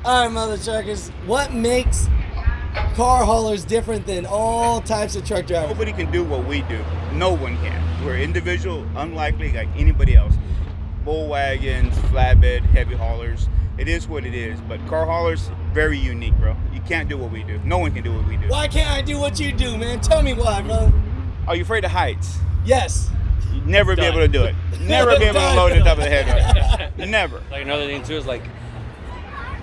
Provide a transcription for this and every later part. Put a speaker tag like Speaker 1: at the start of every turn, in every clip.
Speaker 1: All right, mother truckers, what makes car haulers different than all types of truck drivers?
Speaker 2: Nobody can do what we do. No one can. We're individual, unlikely like anybody else. Bull wagons, flatbed, heavy haulers. It is what it is. But car haulers, very unique, bro. You can't do what we do. No one can do what we do.
Speaker 1: Why can't I do what you do, man? Tell me why, brother.
Speaker 2: Are you afraid of heights?
Speaker 1: Yes.
Speaker 2: You'd never be able to do it. Never be able to load it top of the head. Right? Never.
Speaker 3: Like another thing too is like,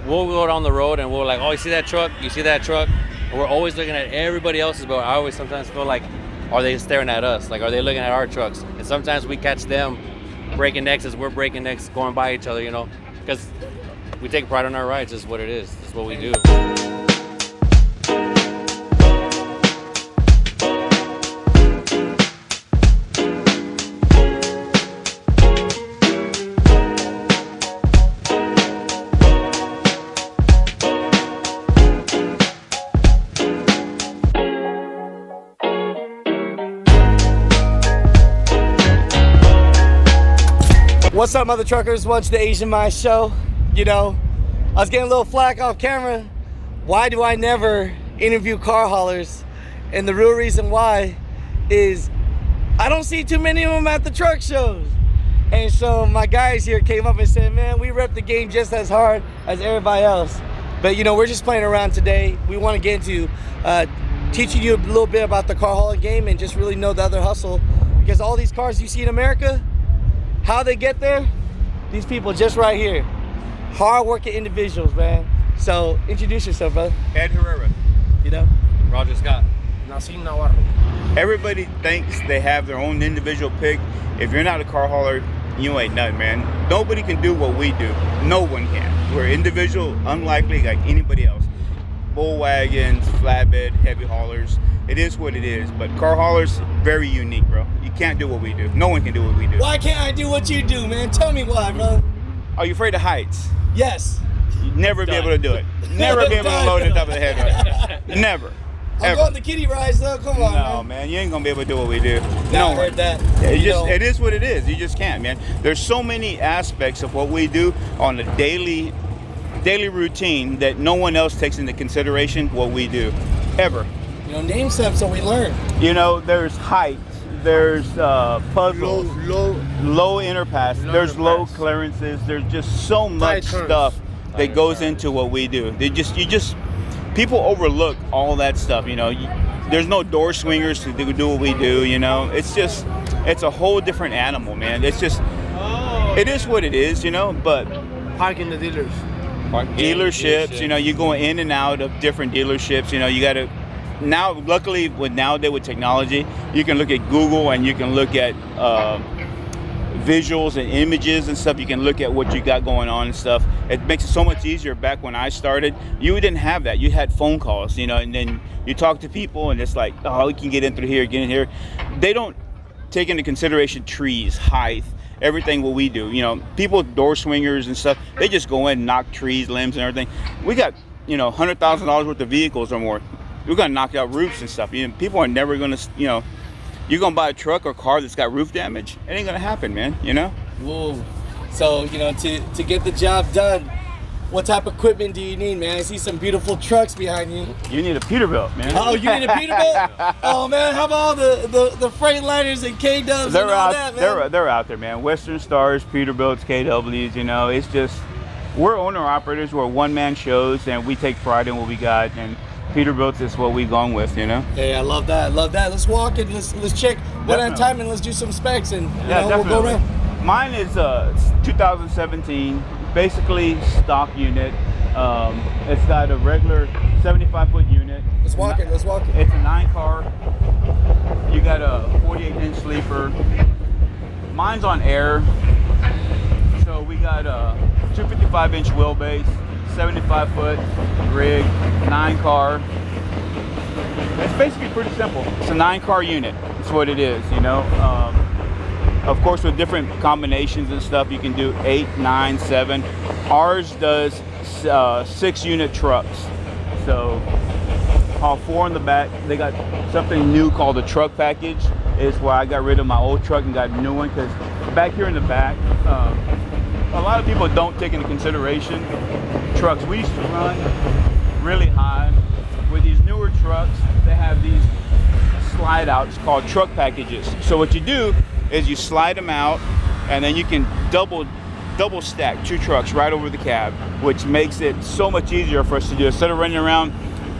Speaker 3: we'll go down the road and we're like, oh, you see that truck? You see that truck? And we're always looking at everybody else's boat. I always sometimes feel like, are they staring at us? Like, are they looking at our trucks? And sometimes we catch them breaking necks as we're breaking necks, going by each other, you know, because we take pride in our rides. It's what it is. It's what we do.
Speaker 1: What's up, mother truckers? Welcome to the Asian Mind Show. You know, I was getting a little flack off camera. Why do I never interview car haulers? And the real reason why is I don't see too many of them at the truck shows. And so my guys here came up and said, man, we rep the game just as hard as everybody else. But you know, we're just playing around today. We want to get into teaching you a little bit about the car hauling game and just really know the other hustle. Because all these cars you see in America, how they get there, these people just right here. Hard-working individuals, man. So introduce yourself, brother.
Speaker 2: Ed Herrera.
Speaker 1: You know?
Speaker 3: Roger Scott.
Speaker 4: Nasim Navarro.
Speaker 2: Everybody thinks they have their own individual pick. If you're not a car hauler, you ain't nothing, man. Nobody can do what we do. No one can. We're individual, unlikely like anybody else. Bull wagons, flatbed, heavy haulers. It is what it is. But car haulers, very unique, bro. You can't do what we do. No one can do what we do.
Speaker 1: Why can't I do what you do, man? Tell me why, brother.
Speaker 2: Are you afraid of heights?
Speaker 1: Yes.
Speaker 2: You'd never be able to do it. Never be able to load it top of the head. Right? Never.
Speaker 1: I'm going to kiddie rides though. Come on,
Speaker 2: No, man. You ain't gonna be able to do what we do.
Speaker 1: No, I heard that.
Speaker 2: Yeah, it is what it is. You just can't, man. There's so many aspects of what we do on a daily routine that no one else takes into consideration what we do, ever.
Speaker 1: You know, name some so we learn.
Speaker 2: You know, there's height, there's puzzles, low interpass, there's low clearances. There's just so much stuff that goes into what we do. People overlook all that stuff. You know, there's no door swingers to do what we do. You know, it's a whole different animal, man. It is what it is. You know, but
Speaker 4: Parking the dealers.
Speaker 2: dealerships, you know, you're going in and out of different dealerships. You know, you got to now, luckily nowadays with technology, you can look at Google and you can look at visuals and images and stuff. You can look at what you got going on and stuff. It makes it so much easier. Back when I started, you didn't have that. You had phone calls, you know, and then you talk to people and it's like, oh, we can get in through here, get in here. They don't take into consideration trees, height, everything what we do. You know, people, door swingers and stuff, they just go in and knock trees, limbs and everything. We got, you know, $100,000 worth of vehicles or more. We're gonna knock out roofs and stuff. You know, people are never gonna, you know, you're gonna buy a truck or car that's got roof damage. It ain't gonna happen, man, you know?
Speaker 1: Whoa. So, you know, to get the job done, what type of equipment do you need, man? I see some beautiful trucks behind you.
Speaker 2: You need a Peterbilt, man.
Speaker 1: Oh, you need a Peterbilt? Oh, man, how about all the Freightliners and K-Dubs and all that, man?
Speaker 2: They're out there, man. Western Stars, Peterbilts, KWs, you know, it's just, we're owner-operators, we're one-man shows, and we take pride in what we got, and Peterbilts is what we've gone with, you know?
Speaker 1: Hey, I love that, Let's walk and let's check one at a time and let's do some specs and we'll go around.
Speaker 2: Mine is 2017, basically stock unit. It's got a regular 75-foot unit.
Speaker 1: Let's walk it.
Speaker 2: It's a 9-car. You got a 48-inch sleeper. Mine's on air. So we got a 255-inch wheelbase, 75-foot rig, 9-car. It's basically pretty simple. It's a 9-car unit. That's what it is, you know. Of course, with different combinations and stuff, you can do 8, 9, 7. Ours does 6-unit trucks. So all 4 in the back. They got something new called a truck package. It's where I got rid of my old truck and got a new one, because back here in the back, a lot of people don't take into consideration trucks. We used to run really high. With these newer trucks, they have these slide outs called truck packages. So what you do is you slide them out, and then you can double stack 2 trucks right over the cab, which makes it so much easier for us to do. Instead of running around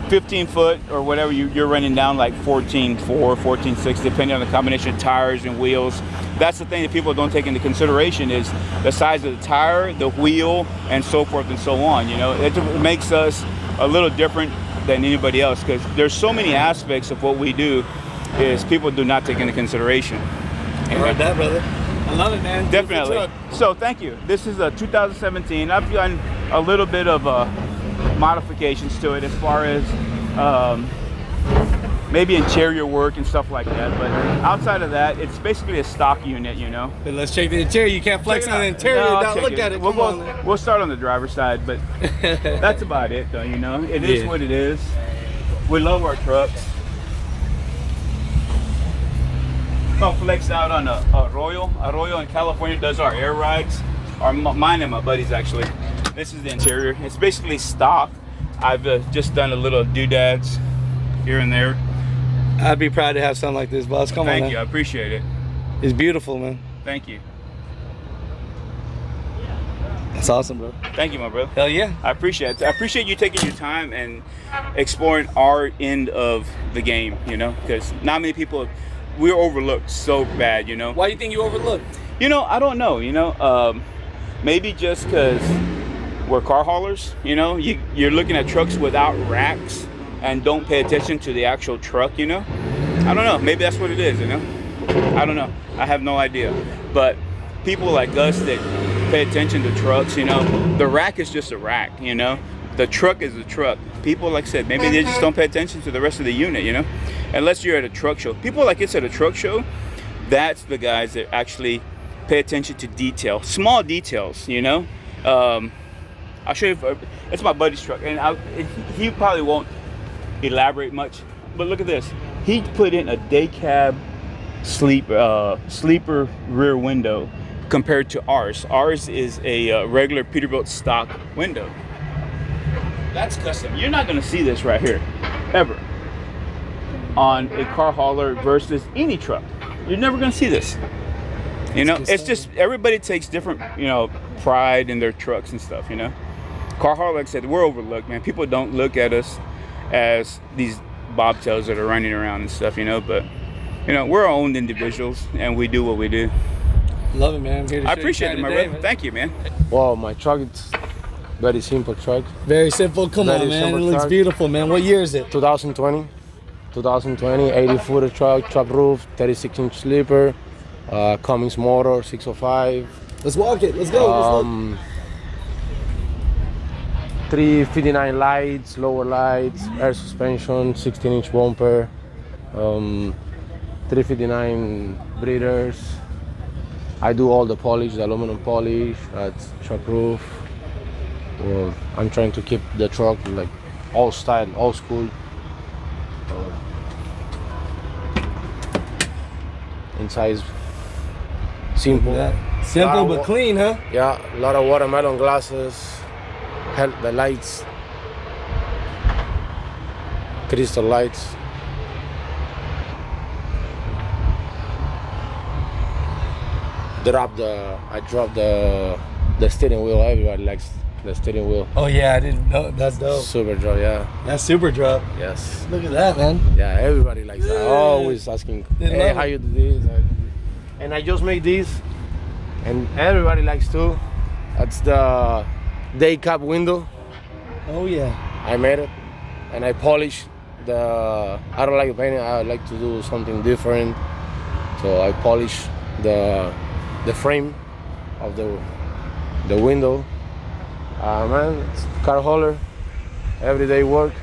Speaker 2: 15 foot or whatever, you're running down like 14.4, 14.6, depending on the combination of tires and wheels. That's the thing that people don't take into consideration, is the size of the tire, the wheel, and so forth and so on. You know, it makes us a little different than anybody else, because there's so many aspects of what we do is people do not take into consideration.
Speaker 1: I heard that, brother. I love it, man.
Speaker 2: Definitely. So thank you. This is a 2017. I've done a little bit of modifications to it as far as maybe interior work and stuff like that, but outside of that, it's basically a stock unit, you know.
Speaker 1: But let's check the interior. You can't flex on the interior without look at it.
Speaker 2: We'll start on the driver's side, but that's about it, though. You know, it is what it is. We love our trucks. I'll flex out on Arroyo. Arroyo in California does our air rides. Mine and my buddies, actually. This is the interior. It's basically stock. I've just done a little doodads here and there.
Speaker 1: I'd be proud to have something like this, boss. Come on, man.
Speaker 2: Thank you. I appreciate it.
Speaker 1: It's beautiful, man.
Speaker 2: Thank you.
Speaker 1: That's awesome, bro.
Speaker 2: Thank you, my brother.
Speaker 1: Hell yeah.
Speaker 2: I appreciate it. I appreciate you taking your time and exploring our end of the game, you know, because not many people, we're overlooked so bad, you know.
Speaker 1: Why do you think you overlooked?
Speaker 2: You know, I don't know, you know. Maybe just because we're car haulers, you know. You're looking at trucks without racks and don't pay attention to the actual truck, you know. I don't know. Maybe that's what it is, you know. I don't know. I have no idea. But people like us that pay attention to trucks, you know, the rack is just a rack, you know. The truck is a truck. People, like I said, maybe they just don't pay attention to the rest of the unit, you know. Unless you're at a truck show. People like us at a truck show, that's the guys that actually pay attention to detail, small details, you know. I'll show you. It's my buddy's truck, and he probably won't elaborate much, but look at this. He put in a day cab sleeper rear window compared to ours. Ours is a regular Peterbilt stock window. That's custom. You're not going to see this right here ever on a car hauler versus any truck. You're never going to see this. You know, it's just everybody takes different, you know, pride in their trucks and stuff, you know. Car hauler, like I said, we're overlooked, man. People don't look at us as these bobtails that are running around and stuff, you know, but you know, we're our own individuals and we do what we do.
Speaker 1: Love it, man.
Speaker 2: I appreciate it, my brother. Thank you, man.
Speaker 4: Well, my truck is very simple truck.
Speaker 1: Very simple. Come on, man. It looks beautiful, man. What year is it?
Speaker 4: 2020, 80-footer truck roof, 36-inch sleeper, Cummins motor, 605.
Speaker 1: Let's walk it. Let's go.
Speaker 4: 359 lights, lower lights, air suspension, 16-inch bumper, 359 breathers. I do all the polish, the aluminum polish, that's truck roof. Well, I'm trying to keep the truck like old style, old school. Inside is simple.
Speaker 1: Simple but clean, huh?
Speaker 4: Yeah, a lot of watermelon glasses. The lights, crystal lights. I dropped the steering wheel. Everybody likes the steering wheel.
Speaker 1: Oh yeah, I didn't know. That's dope.
Speaker 4: Super drop, yeah.
Speaker 1: That's super drop.
Speaker 4: Yes.
Speaker 1: Look at that, man.
Speaker 4: Yeah, everybody likes that. Always asking, hey, how you do this? And I just made this, and everybody likes too. That's the day cab window.
Speaker 1: Oh yeah.
Speaker 4: I made it, and I polished the. I don't like painting. I like to do something different, so I polished the frame of the window. Man, it's car hauler, everyday work,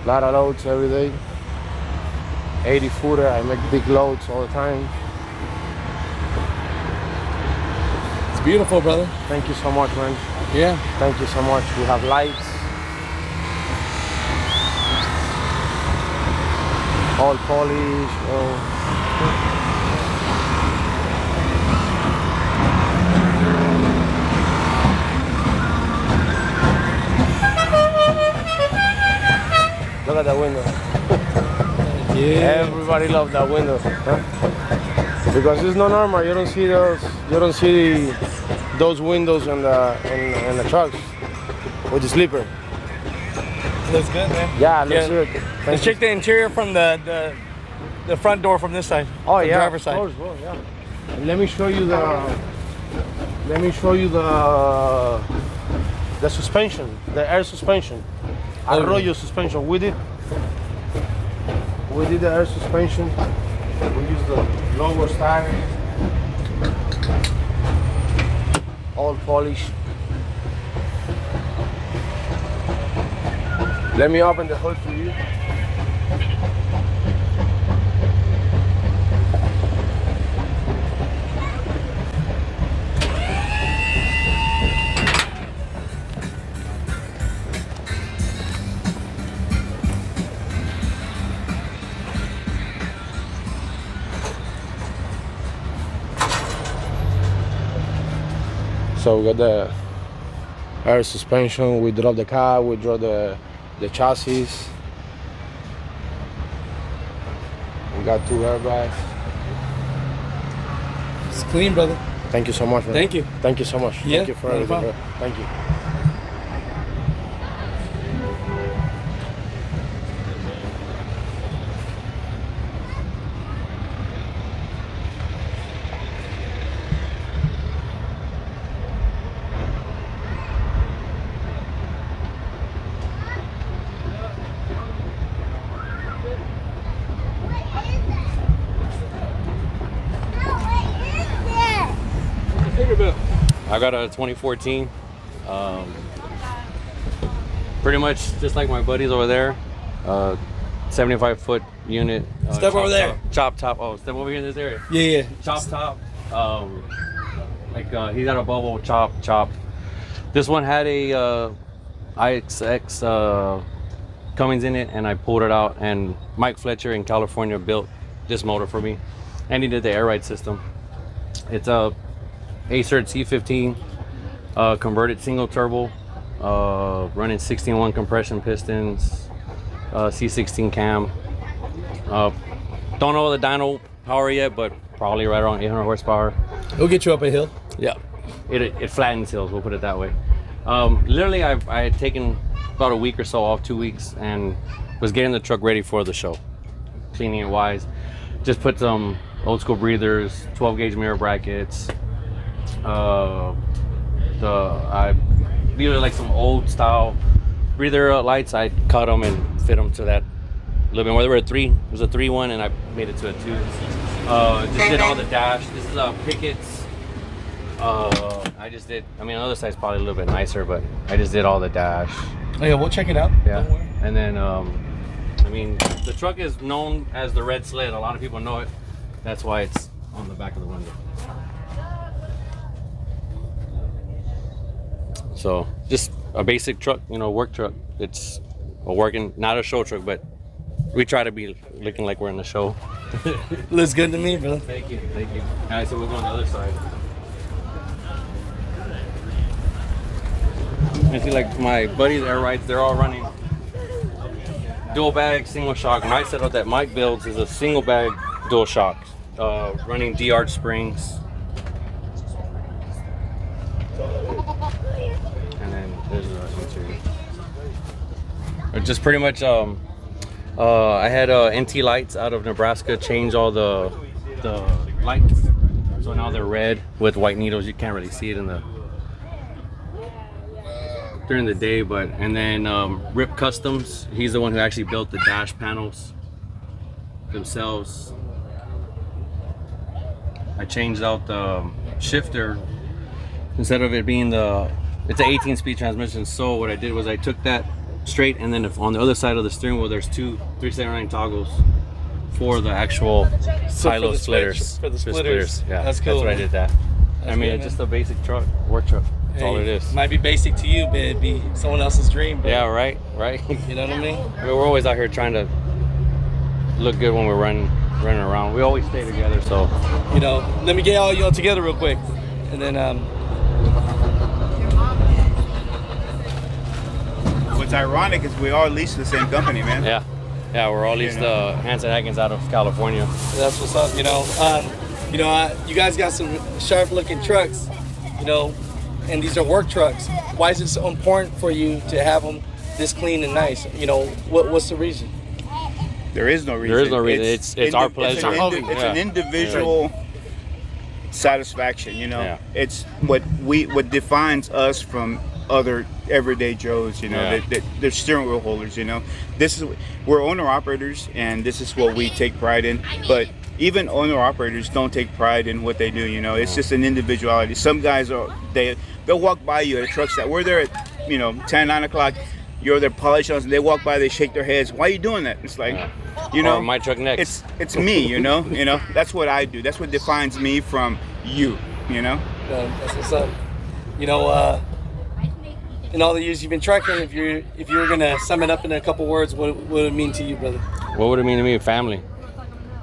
Speaker 4: lot of loads every day. 80-footer. I make big loads all the time.
Speaker 1: It's beautiful, brother.
Speaker 4: Thank you so much, man.
Speaker 1: Yeah.
Speaker 4: Thank you so much. We have lights. All polish. look at that window.
Speaker 1: Yeah.
Speaker 4: Everybody loves that window, huh? Because it's not normal. You don't see those. You don't see those windows in the trucks with the sleeper.
Speaker 1: Looks good, man.
Speaker 4: Yeah, looks good.
Speaker 1: Let's check the interior from the front door from this side.
Speaker 4: Oh
Speaker 1: the
Speaker 4: yeah,
Speaker 1: driver's side.
Speaker 4: of course, bro, yeah. And let me show you the suspension, the air suspension, arroyo suspension. We did the air suspension. We used the lower tires, all polished. Let me open the hood for you. So we got the air suspension, we drove the car, we drove the chassis. We got 2 airbags.
Speaker 1: It's clean, brother.
Speaker 4: Thank you so much, man.
Speaker 1: Thank you.
Speaker 4: Thank you so much.
Speaker 1: Yeah,
Speaker 4: Thank you for
Speaker 1: no
Speaker 4: everything,
Speaker 1: problem.
Speaker 4: bro. Thank you.
Speaker 3: I got a 2014. Pretty much just like my buddies over there. 75-foot unit.
Speaker 1: Step over there.
Speaker 3: Chop top. Oh, step over here in this area.
Speaker 1: Yeah.
Speaker 3: Chop top. He got a bubble chop. This one had a IXX Cummins in it, and I pulled it out. And Mike Fletcher in California built this motor for me, and he did the air ride system. It's a Acert C15 converted single turbo, running 16-1 compression pistons, C16 cam. Don't know the dyno power yet, but probably right around 800 horsepower.
Speaker 1: It'll get you up a hill.
Speaker 3: Yeah, it flattens hills, we'll put it that way. Literally, I had taken about a week or so off, 2 weeks, and was getting the truck ready for the show, cleaning it wise. Just put some old school breathers, 12 gauge mirror brackets. These are like some old style breather lights. I cut them and fit them to that a little bit more. There were a 3. It was a 3-1, and I made it to a 2. Just did all the dash. This is Pickett's. I just did. I mean, the other side's probably a little bit nicer, but I just did all the dash.
Speaker 1: Oh yeah, we'll check it out.
Speaker 3: Yeah.
Speaker 1: Don't worry.
Speaker 3: And then, I mean, the truck is known as the Red Sled. A lot of people know it. That's why it's on the back of the window. So just a basic truck, work truck. It's a working, not a show truck, but we try to be looking like we're in the show.
Speaker 1: Looks good to me, bro.
Speaker 3: Thank you. All right, so we'll go on the other side. You see, like my buddies' air rides, they're all running dual bag, single shock. My setup that Mike builds is a single bag dual shock, running D-arch springs. And then there's the interior. Just pretty much, I had NT lights out of Nebraska change all the lights, so now they're red with white needles. You can't really see it during the day, and then Rip Customs, he's the one who actually built the dash panels themselves. I changed out the shifter. Instead of it being it's an 18-speed transmission, so what I did was I took that straight, and then on the other side of the steering wheel there's 2 379 toggles for the actual silo splitters.
Speaker 1: For the splitters.
Speaker 3: Yeah,
Speaker 1: that's cool.
Speaker 3: That's what I did that.
Speaker 1: That's
Speaker 3: I mean,
Speaker 1: good,
Speaker 3: it's just a basic truck, work truck. That's all it is.
Speaker 1: Might be basic to you, but it'd be someone else's dream, bro.
Speaker 3: Yeah, right.
Speaker 1: You know what I mean?
Speaker 3: I mean, we're always out here trying to look good when we're running around. We always stay together, so.
Speaker 1: Let me get all y'all together real quick, and then
Speaker 3: With
Speaker 2: what's ironic is we all lease to the same company, man.
Speaker 3: Yeah. Yeah, we're all leased Hanson Atkins out of California.
Speaker 1: That's what's up. You guys got some sharp-looking trucks, and these are work trucks. Why is it so important for you to have them this clean and nice? What's the reason?
Speaker 2: There is no reason.
Speaker 3: There is no reason. It's our pleasure.
Speaker 2: It's an individual satisfaction.
Speaker 3: Yeah.
Speaker 2: It's what defines us from other everyday Joes. They're steering wheel holders. We're owner operators, and this is what we take pride in. But even owner operators don't take pride in what they do. It's just an individuality. Some guys they'll walk by you at truck stop. We're there at 10, 9 o'clock. You're there polished on, and they walk by, they shake their heads. Why are you doing that? It's like,
Speaker 3: or my truck next.
Speaker 2: It's me. That's what I do. That's what defines me from you.
Speaker 1: That's what's up. In all the years you've been trucking, if you were gonna sum it up in a couple words, what would it mean to you, brother?
Speaker 3: What would it mean to me? Family.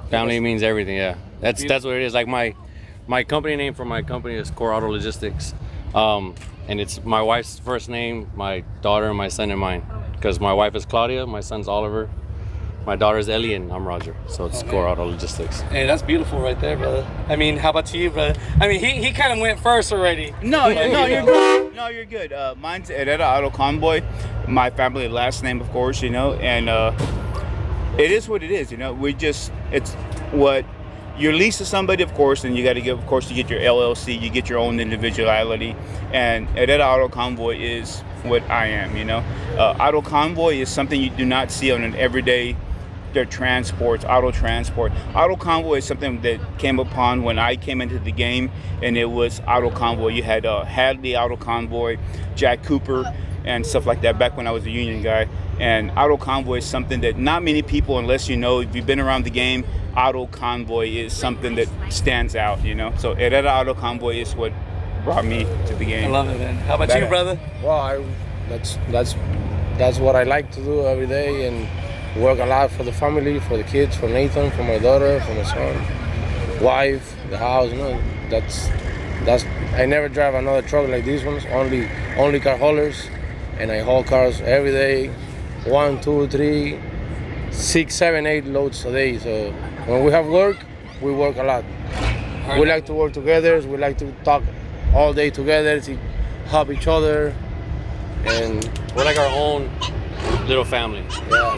Speaker 3: Family means everything. Yeah, that's what it is. Like my company name for my company is Core Auto Logistics, and it's my wife's first name, my daughter, my son, and mine. Because my wife is Claudia, my son's Oliver, my daughter's Ellie, and I'm Roger. So it's Core Auto Logistics.
Speaker 1: Hey, that's beautiful right there, brother. How about to you, brother? He kind of went first already.
Speaker 2: No, you're good. No, you're good. Mine's Herrera Auto Convoy. My family last name, of course, and it is what it is. It's what you're leased to somebody, of course, and you got to get, of course, you get your LLC, you get your own individuality, and Herrera Auto Convoy is what I am. Auto Convoy is something you do not see on an everyday. Their transports, auto transport. Auto Convoy is something that came upon when I came into the game, and it was Auto Convoy. You had Hadley Auto Convoy, Jack Cooper, and stuff like that back when I was a union guy. And Auto Convoy is something that not many people, unless if you've been around the game, Auto Convoy is something that stands out, So Herrera Auto Convoy is what brought me to the game.
Speaker 1: I love it, man. How about you, brother?
Speaker 4: Well, that's what I like to do every day, and work a lot for the family, for the kids, for Nathan, for my daughter, for my son, wife, the house. That's. I never drive another truck like these ones. Only car haulers, and I haul cars every day, 1, 2, 3, 6, 7, 8 loads a day. So when we have work, we work a lot. We like to work together. We like to talk all day together, to help each other, and
Speaker 3: we're like our own little family.
Speaker 4: Yeah.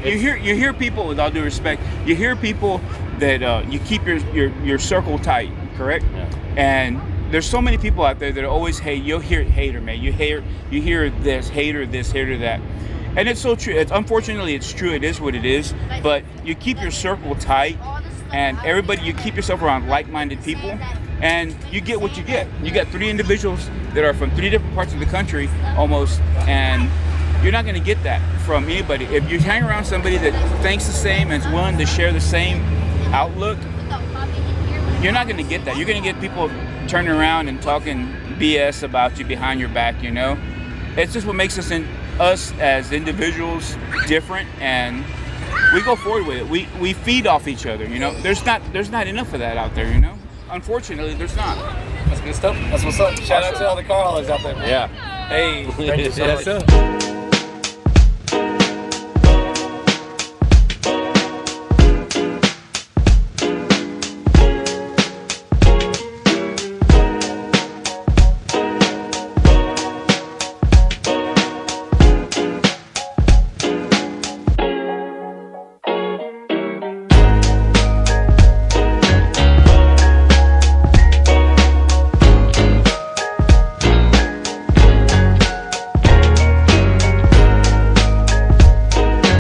Speaker 2: You hear people, with all due respect, you hear people that you keep your circle tight, correct?
Speaker 3: Yeah.
Speaker 2: And there's so many people out there that always hate. You'll hear hater, man. You hear this, hater that. And it's so true. Unfortunately, it's true. It is what it is. But you keep your circle tight, and you keep yourself around like-minded people, and you get what you get. You got 3 individuals that are from 3 different parts of the country, almost, and you're not going to get that from anybody. If you hang around somebody that thinks the same and is willing to share the same outlook, you're not going to get that. You're going to get people turning around and talking BS about you behind your back. It's just what makes us as individuals different, and we go forward with it. We feed off each other. There's not enough of that out there. Unfortunately, there's not.
Speaker 1: That's good stuff. That's what's up. Shout out to all the car haulers out there, man.
Speaker 3: Yeah.
Speaker 1: Hey, thank you so much.
Speaker 3: Yes, sir.